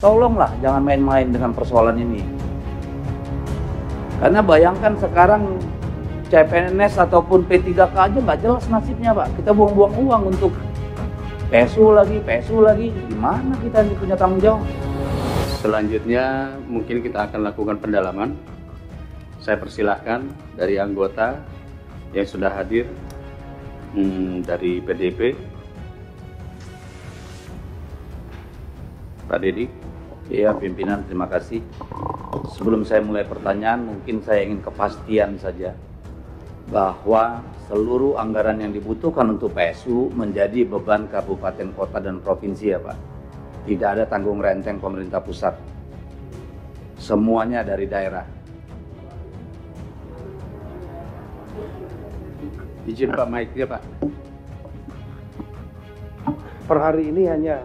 Tolonglah jangan main-main dengan persoalan ini. Karena bayangkan sekarang CPNS ataupun P3K aja nggak jelas nasibnya Pak. Kita buang-buang uang untuk PSU lagi, gimana kita ini punya tanggung jawab? Selanjutnya mungkin kita akan lakukan pendalaman. Saya persilahkan dari anggota yang sudah hadir dari PDP, Pak Dedi. Iya pimpinan, terima kasih. Sebelum saya mulai pertanyaan, mungkin saya ingin kepastian saja bahwa seluruh anggaran yang dibutuhkan untuk PSU menjadi beban kabupaten, kota, dan provinsi ya Pak. Tidak ada tanggung renteng pemerintah pusat. Semuanya dari daerah. Izin Pak mic-nya Pak. Per hari ini hanya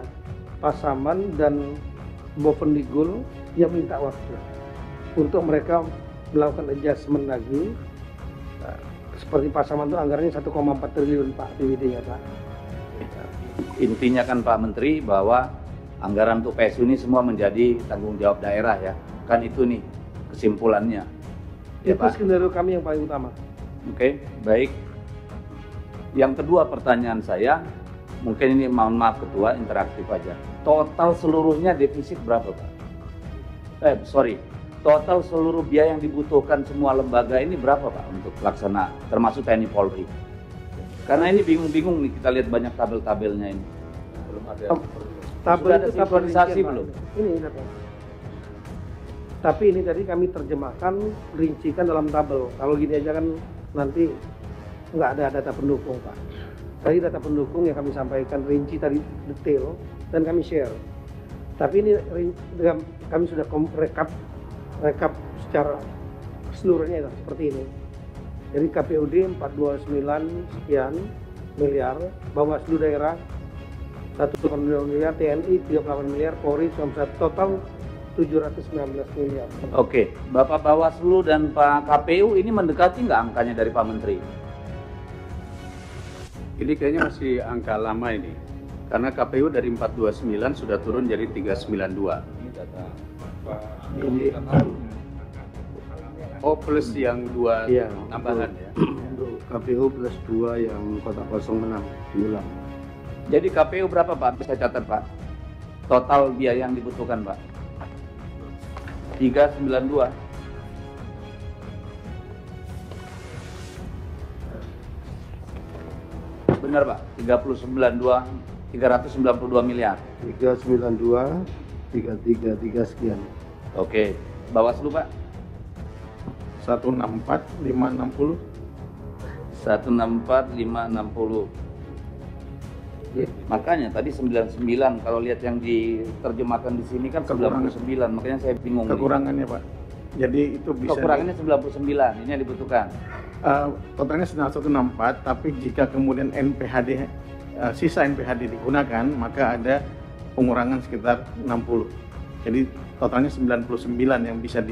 Pasaman dan Bovendigul yang minta waktu untuk mereka melakukan adjustment lagi. Seperti Pasaman itu anggarannya 1,4 triliun Pak PWD-nya Pak. Intinya kan Pak Menteri bahwa anggaran untuk PSU ini semua menjadi tanggung jawab daerah ya. Kan itu nih kesimpulannya. Ya, Itu Pak. skenario kami yang paling utama. Oke, baik. Yang kedua pertanyaan saya, mungkin ini mohon maaf Ketua, interaktif aja. Total seluruhnya defisit berapa Pak? Total seluruh biaya yang dibutuhkan semua lembaga ini berapa Pak untuk pelaksana, termasuk TNI Polri? Karena ini bingung-bingung nih, kita lihat banyak tabel-tabelnya ini. Belum ada. Tabel Sudah ada itu tabel sinkronisasi rincian, Pak. belum? Ini data. Tapi ini tadi kami terjemahkan, rincikan dalam tabel. Kalau gini aja kan nanti nggak ada data pendukung Pak. Tadi data pendukung yang kami sampaikan rinci tadi detail dan kami share. Tapi ini kami sudah rekap secara seluruhnya seperti ini. Jadi KPUD 429 sekian miliar, Bawaslu daerah 1,2 miliar, TNI 38 miliar, Polri total 719 miliar. Oke, Bapak Bawaslu dan Pak KPU ini mendekati nggak angkanya dari Pak Menteri? Ini kayaknya masih angka lama ini. Karena KPU dari 429 sudah turun jadi 392. Ini data Pak Ini Oh, plus yang dua Iya, tambahan ya. untuk KPU plus 2 yang kotak kosong menang diulang. Jadi KPU berapa Pak? Bisa catat Pak. Total biaya yang dibutuhkan Pak. 392. Benar Pak, 392 miliar. 392 333 sekian. Oke, Bawaslu Pak. 164 560. 164 560. Makanya tadi 99, kalau lihat yang diterjemahkan di sini kan 99, makanya saya bingung. Kekurangannya Pak. Jadi itu bisa Kekurangannya 99, ini yang dibutuhkan. totalnya 164, tapi jika kemudian NPHD sisa NPHD digunakan, maka ada pengurangan sekitar 60. Jadi totalnya 99 yang bisa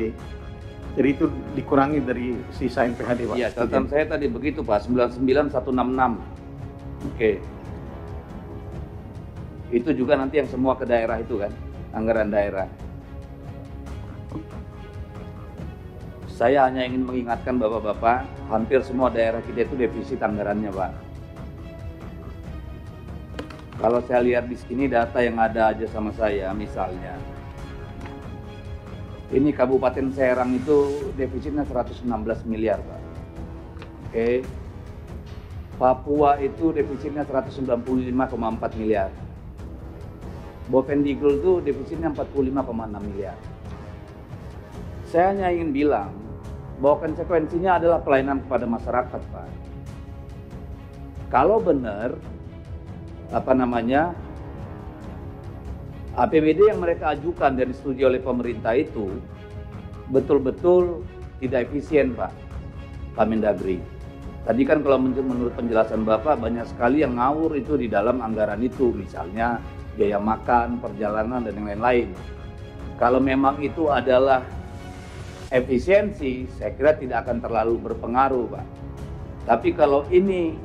jadi itu dikurangi dari sisa NPHD Pak. Iya, catatan saya tadi begitu Pak, 99 166. Oke. Itu juga nanti yang semua ke daerah itu kan, anggaran daerah. Saya hanya ingin mengingatkan Bapak-Bapak, hampir semua daerah kita itu defisit anggarannya Pak. Kalau saya lihat di sini data yang ada aja sama saya, misalnya ini Kabupaten Serang itu defisitnya 116 miliar Pak. Oke. Papua itu defisitnya 195,4 miliar. Bovendigul itu defisitnya 45,6 miliar. Saya hanya ingin bilang bahwa konsekuensinya adalah pelayanan kepada masyarakat Pak. Kalau benar APBD yang mereka ajukan dan disetujui oleh pemerintah itu betul-betul tidak efisien Pak Mendagri. Tadi kan kalau menurut penjelasan Bapak banyak sekali yang ngawur itu di dalam anggaran itu, misalnya biaya makan, perjalanan dan yang lain-lain. Kalau memang itu adalah efisiensi, saya kira tidak akan terlalu berpengaruh Pak. Tapi kalau ini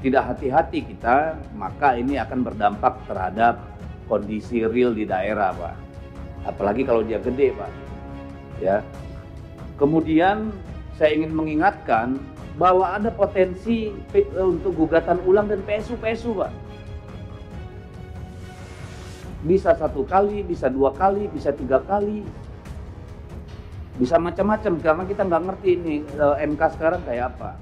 tidak hati-hati kita, maka ini akan berdampak terhadap kondisi real di daerah, Pak. Apalagi kalau dia gede, Pak. Ya. Kemudian saya ingin mengingatkan bahwa ada potensi untuk gugatan ulang dan PSU, Pak. Bisa 1 kali, bisa 2 kali, bisa 3 kali, bisa macam-macam karena kita nggak ngerti ini MK sekarang kayak apa.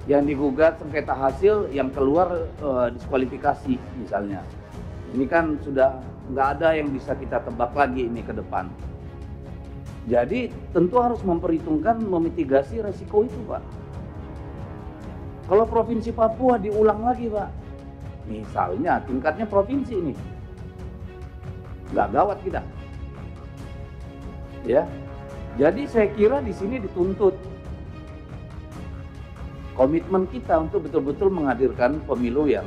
Yang digugat sengketa hasil, yang keluar diskualifikasi misalnya. Ini kan sudah nggak ada yang bisa kita tebak lagi ini ke depan. Jadi tentu harus memperhitungkan memitigasi resiko itu, Pak. Kalau Provinsi Papua diulang lagi, Pak, misalnya tingkatnya provinsi ini, nggak gawat kita, ya. Jadi saya kira di sini dituntut komitmen kita untuk betul-betul menghadirkan pemilu yang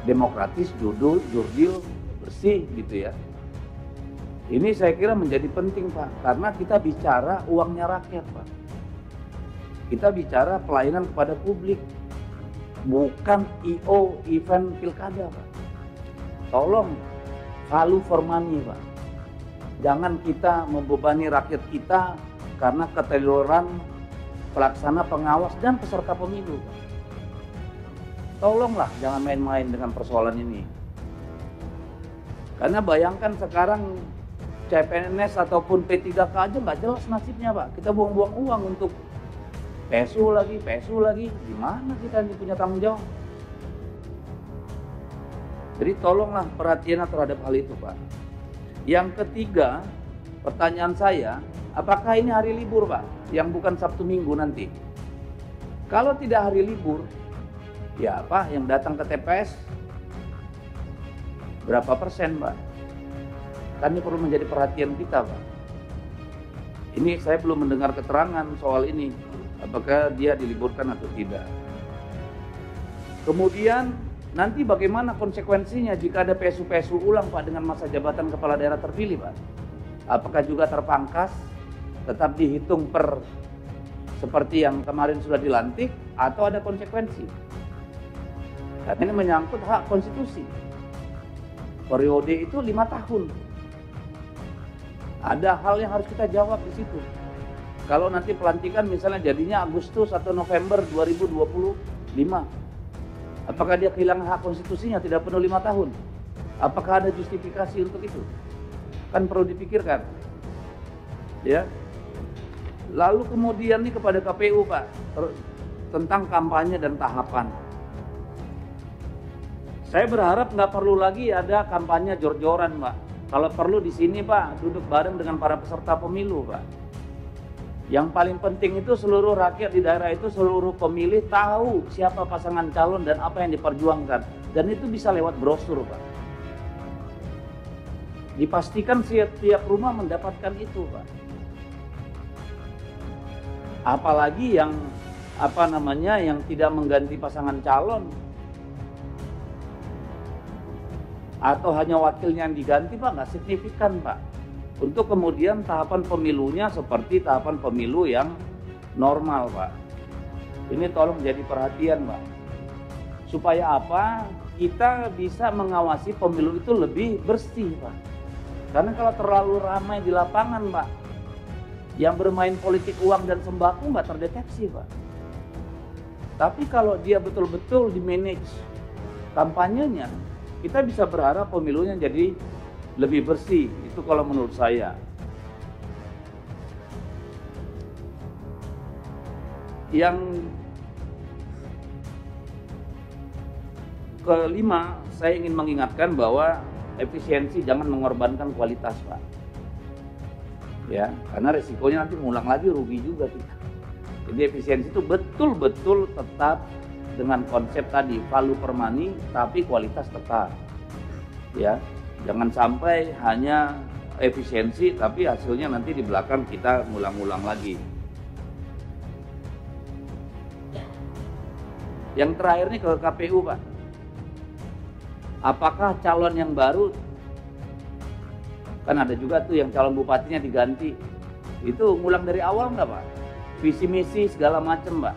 demokratis, jurdil, bersih, gitu ya. Ini saya kira menjadi penting, Pak, karena kita bicara uangnya rakyat, Pak. Kita bicara pelayanan kepada publik, bukan IO event pilkada, Pak. Tolong value for money, Pak. Jangan kita membebani rakyat kita karena keteledoran pelaksana, pengawas, dan peserta pemilu, Pak. Tolonglah jangan main-main dengan persoalan ini. Karena bayangkan sekarang CPNS ataupun P3K aja nggak jelas nasibnya, Pak. Kita buang-buang uang untuk PSU lagi. Gimana kita ini punya tanggung jawab? Jadi tolonglah perhatian terhadap hal itu, Pak. Yang ketiga, pertanyaan saya, apakah ini hari libur, Pak? Yang bukan Sabtu Minggu nanti. Kalau tidak hari libur, ya Pak, yang datang ke TPS berapa persen, Pak? Kan ini perlu menjadi perhatian kita, Pak. Ini saya belum mendengar keterangan soal ini, apakah dia diliburkan atau tidak. Kemudian nanti bagaimana konsekuensinya jika ada PSU ulang, Pak, dengan masa jabatan kepala daerah terpilih, Pak? Apakah juga terpangkas, tetap dihitung per seperti yang kemarin sudah dilantik, atau ada konsekuensi? Karena ini menyangkut hak konstitusi. Periode itu 5 tahun. Ada hal yang harus kita jawab di situ. Kalau nanti pelantikan misalnya jadinya Agustus atau November 2025, apakah dia kehilangan hak konstitusinya tidak penuh 5 tahun? Apakah ada justifikasi untuk itu? Kan perlu dipikirkan. Ya. Lalu kemudian nih kepada KPU, Pak, tentang kampanye dan tahapan. Saya berharap nggak perlu lagi ada kampanye jor-joran, Pak. Kalau perlu di sini, Pak, duduk bareng dengan para peserta pemilu, Pak. Yang paling penting itu seluruh rakyat di daerah itu, seluruh pemilih tahu siapa pasangan calon dan apa yang diperjuangkan. Dan itu bisa lewat brosur, Pak. Dipastikan setiap rumah mendapatkan itu, Pak. Apalagi yang yang tidak mengganti pasangan calon atau hanya wakilnya yang diganti, Pak, nggak signifikan, Pak. Untuk kemudian tahapan pemilunya seperti tahapan pemilu yang normal, Pak. Ini tolong jadi perhatian, Pak. Supaya apa? Kita bisa mengawasi pemilu itu lebih bersih, Pak. Karena kalau terlalu ramai di lapangan, Pak, yang bermain politik uang dan sembako nggak terdeteksi, Pak. Tapi kalau dia betul-betul di-manage kampanyenya, kita bisa berharap pemilunya jadi lebih bersih. Itu kalau menurut saya. Yang kelima, saya ingin mengingatkan bahwa efisiensi jangan mengorbankan kualitas, Pak. Ya, karena resikonya nanti mengulang lagi, rugi juga kita. Jadi efisiensi itu betul-betul tetap dengan konsep tadi, value per money, tapi kualitas tetap. Ya, jangan sampai hanya efisiensi, tapi hasilnya nanti di belakang kita ngulang-ngulang lagi. Yang terakhir nih ke KPU, Pak. Apakah calon yang baru, kan ada juga tuh yang calon bupatinya diganti, itu ngulang dari awal nggak, Pak? Visi misi segala macam, Pak.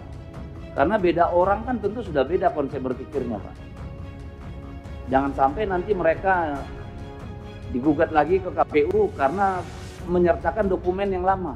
Karena beda orang kan tentu sudah beda konsep berpikirnya, Pak. Jangan sampai nanti mereka digugat lagi ke KPU karena menyertakan dokumen yang lama.